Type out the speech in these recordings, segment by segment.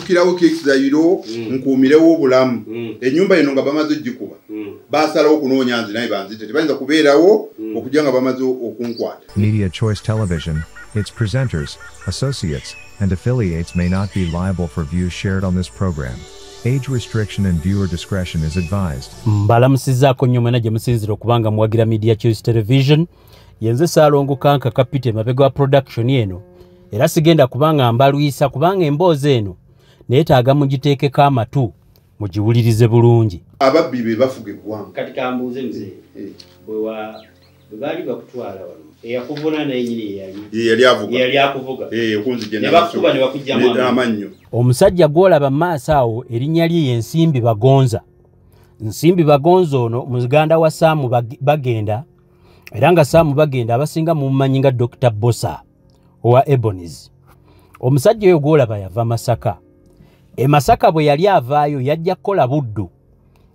njukirawo kekizayiro nkuumirewo obulamu ennyumba eno nga bamaze ogikuba baasalawo okunoonya nze naye banzite tebayinza kubeerawo okujja nga bamaze okunkwata. Media Choice Television, its presenters, associates, and affiliates may not be liable for views shared on this program. Age restriction and viewer discretion is advised. Mbalamusizaako nnyo mwena gye musinzira okubanga muwagira Media Choice Television. Yenze Saalongo Kanka kapite mabega wa production eno. Era sigenda kubanga mbaluyisa kubanga emboozi eno neetaaga mugiteekeko amatu mugiwulirize bulungi. Ababbi be bafuga eggwanga. Kati kambuuze mzee. Bwe baali bakutwala wano. Eyakuvuna n'ennyini yali avuga. Yali akuvuga. Okunzigye ne bakuba ne bakujjamu amannyo. Omusajja gw'olaba maaso awo erinnya lye ye Nsimbi Bagonza. Nsimbi Bagonza ono muganda wa Saamu bagenda. Era nga Saamu bagenda abasinga mumumanyi nga Dr.Bbosa owa Ebonies. Omusajja oyo gw'olaba yava Masaka. Masaka bwe yali avaayo yajja kukola buddu.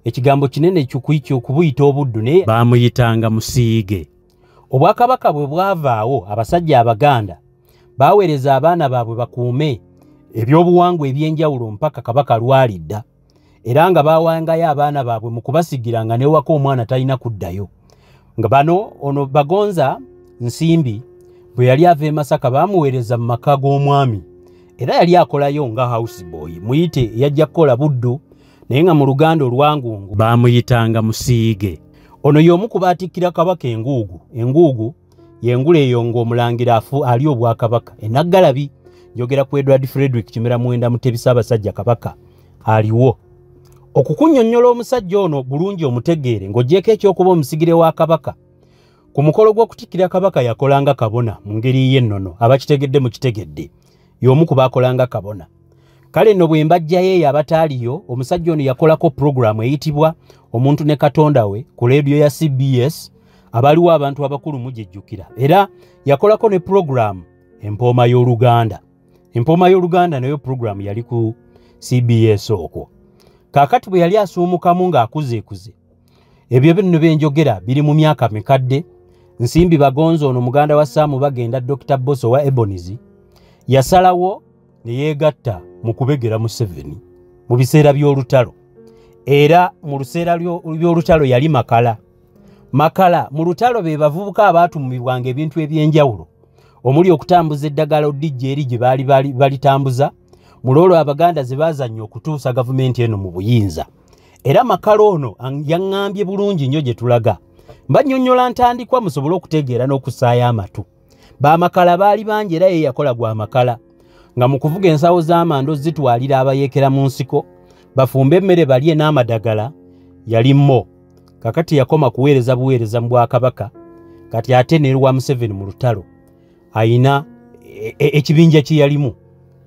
Ekigambo kinene ky'okuyita okubuyita obuddu naye baamuyitanga Musiige. Obwakabaka bwe bwavaawo abasajja Abaganda baaweereza abaana baabwe bakuume ebyobuwangwa ebyenjawulo mpaka kabaka lwalidda. Era nga baawangayo abaana baabwe mu kubasigira nga newaka omwana talina kuddayo. Nga bano ono Bagonza Nsimbi bwe yali ava Masaka baamuweereza mu maka g'omwami. Era yali akolayo nga house boy muyite yajja kukola buddu naye nga mu Luganda olwangungu baamuyitanga Musiige. Ono y'omu ku baatikkira kabaka enguugu. Enguugu y'engula eyo ng'omulangira ali obwakabaka. Enaggalabi njogera ku Edward Frederick Kimera Mwenda Mutebi Ssaabasajja kabaka aliwo. Okukunnyonnyola omusajja ono bulungi omutegeere ng'oggyeko ekyokuba omusigire wa kabaka. Ku mukolo gw'okutikkira kabaka yakolanga kabona mu ngeri y'ennono abakitegedde mu kitegedde. Y'omu ku baakolanga kabona. Kale nno bwe mbajjayo eyo abataaliyo omusajja ono yakolako programu eyitibwa Omuntu ne Katonda we ku leediyo ya CBS abaliwo abantu abakulu mujejjukira. Era yakolako ne programu Empooma y'Oluganda. Empooma y'Oluganda nayo programu yali ku CBS okwo. Kaakati bwe yali asuumukamu ng'akuzeekuze. Ebyo bino benjogera biri mu myaka mikadde. Nsimbi Bagonza ono muganda wa Saamu bagenda Dr.Bbosa wa Ebonies yasalawo ne yeegatta mu kubegera Museveni mu biseera by'olutalo. Era mu luseera by'olutalo yali Makala. Makala mu lutalo be bavubuka abaatumibwanga ebintu ebyenjawulo omuli okutambuza eddagala odijja eri gye baali balitambuza mu lwolwo Abaganda ze baazannya okutuusa gavumenti eno mu buyinza. Era Makala ono yaŋŋambye bulungi nnyo gye tulaga. Mbannyonnyola ntandikwa musobole okutegeera n'okusaayo amatu. Bamakala baali bangi era ye yakola gwa Makala. Nga mu kuvuga ensawo z'amando zitwalira abayeekera mu nsiko bafumbe emmere balye n'amadagala yali Mo. Kakati yakoma kuweereza buweereza mu Bwakabaka kati ate ne lwa Museveni mu lutalo ayina ekibinja kye yalimu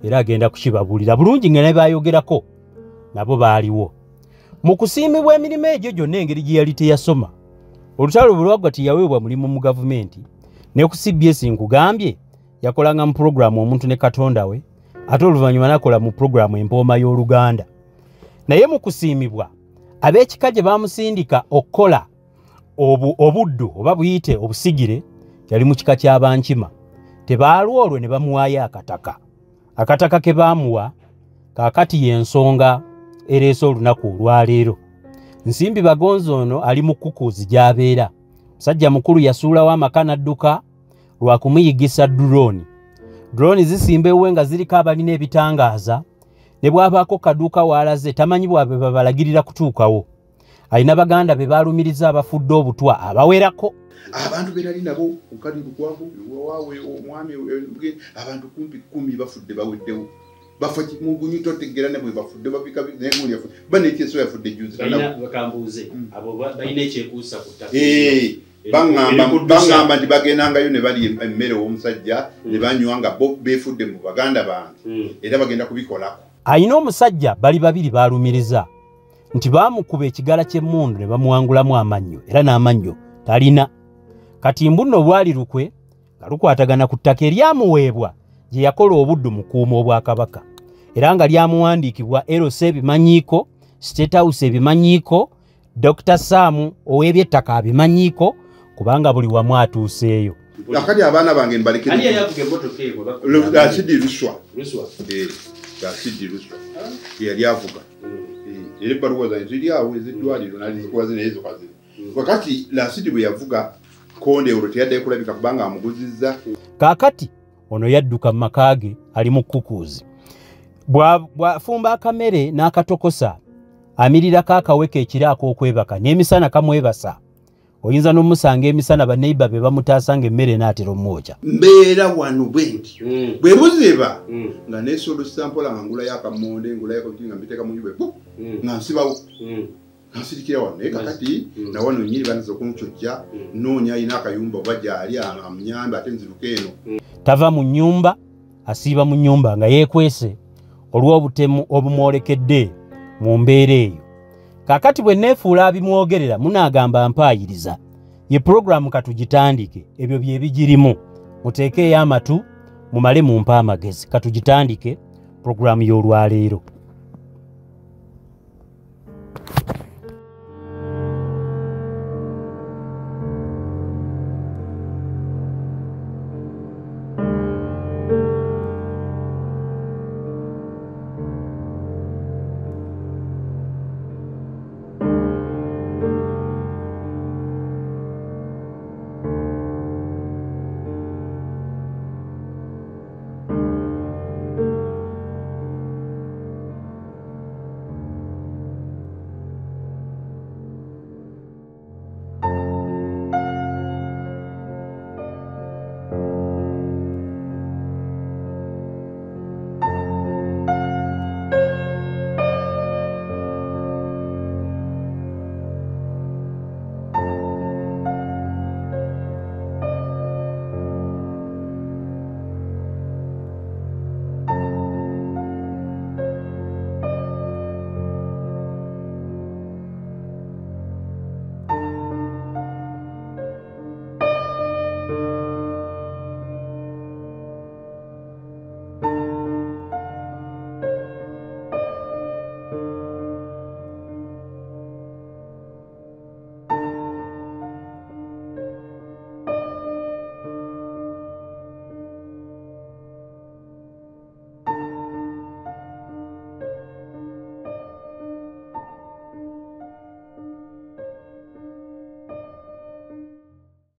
era agenda kukibabuulira bulungi nga ne bayogerako nabo baaliwo. Mu kusiimibwa emirimu egyo gyonna engeri gye yali teyasoma olutalo bulwagwa tiyaweebwa mulimu mu gavumenti ne ku CBS nkugambye yakolanga mu programu Omuntu ne Katonda we ate oluvannyuma nakola mu programu Empooma y'Oluganda. Naye mu kusiimibwa ab'ekika gye baamusindika okukola obuddu oba buyite obusigire yali mu kika ky'Abankima. Tebaalwa olwo ne bamuwaayo akataka. Akataka ke baamuwa kaakati y'Ensonga ereese olunaku olwaleero. Nsimbi Bagonza ono ali mu kukuuzi gy'abeera. Musajja mukulu yasuulawo amaka n'adduka lwa kumuyigisa drone. Drone zisimbewe nga ziriko abalina ebitangaaza ne bwabaako kaduuka waalaze tamanyi bwabe babalagirira kutuukawo. Alina Baganda be baalumiriza abafudde obutwa abawerako. Abantu berali nabo okali lukwago waawe omwami abantu kumpi 10 bafudde baweddewo. Bafati mugunyi totegera ne bwe bafudde babika n'enguli yafudde. Bane ekyeso yafudde juzi nabo. Bakambuuze abo balina ekyekuusa ku ttaka. Bangamba nti bagendangayo ne bali emmere w'omusajja ne banywanga bo beefudde mu Baganda bange era bagenda kubikolako. Ayina omusajja bali babiri baalumiriza nti baamukuba ekigala ky'emmundu ne bamuwangulamu amannyo era n'amannyo talina. Kati mbuno bwali lukwe nga lukwatagana ku ttaka eryamuweebwa gye yakola obuddu mu kuuma Obwakabaka era nga lyamuwandiikibwa LC ebimanyiiko, State House ebimanyiiko, Dr. Saamu ow'ebyettaka abimanyiiko kubanga buli wamu atuuseeyo. Akali abaana bange mbalekere. Ali yavuga emmotoka ego Gasidi Luswa. Luswa. Gasidi Luswa. yali avuga era ebbaluwa zange ziri awo eziddwaliro nalizikuwa zino ezo kazino wakati lasiti bwe yavuga konde olwo teyaddayo kulabika kubanga amuguzizza. Kaakati ono yadduka mu maka ge ali mu kkukuuzi bw'afumba akamere n'akatokosa amirirako akaweka ekiraako okwebaka n'emisana kamwebasa. Oyinza n'omusanga emisana baneiba be bamutaasanga emmere n'atera omwokya. Mbeera wano bwenti bwe buziba nga neesolosa mpola nga ngulayo akamonde ngulayo nga mbiteeka mu nyumba nga nsibawo nasirikira wano naye kakati na wano nyiri banaza okumucojja noonya alina akayumba oba gyali amunyambe ate nziruka eno. Tava mu nnyumba asiiba mu nnyumba nga yeekwese olw'obutemu obumwolekedde mu mbeera eyo. Kakati bwe neefuula abimwogerera munaagamba mpaayiriza ye puroguramu katugitandike ebyo bye bigirimu muteekeeyo amatu mumale mumpa amagezi katugitandike puroguramu y'olwaleero.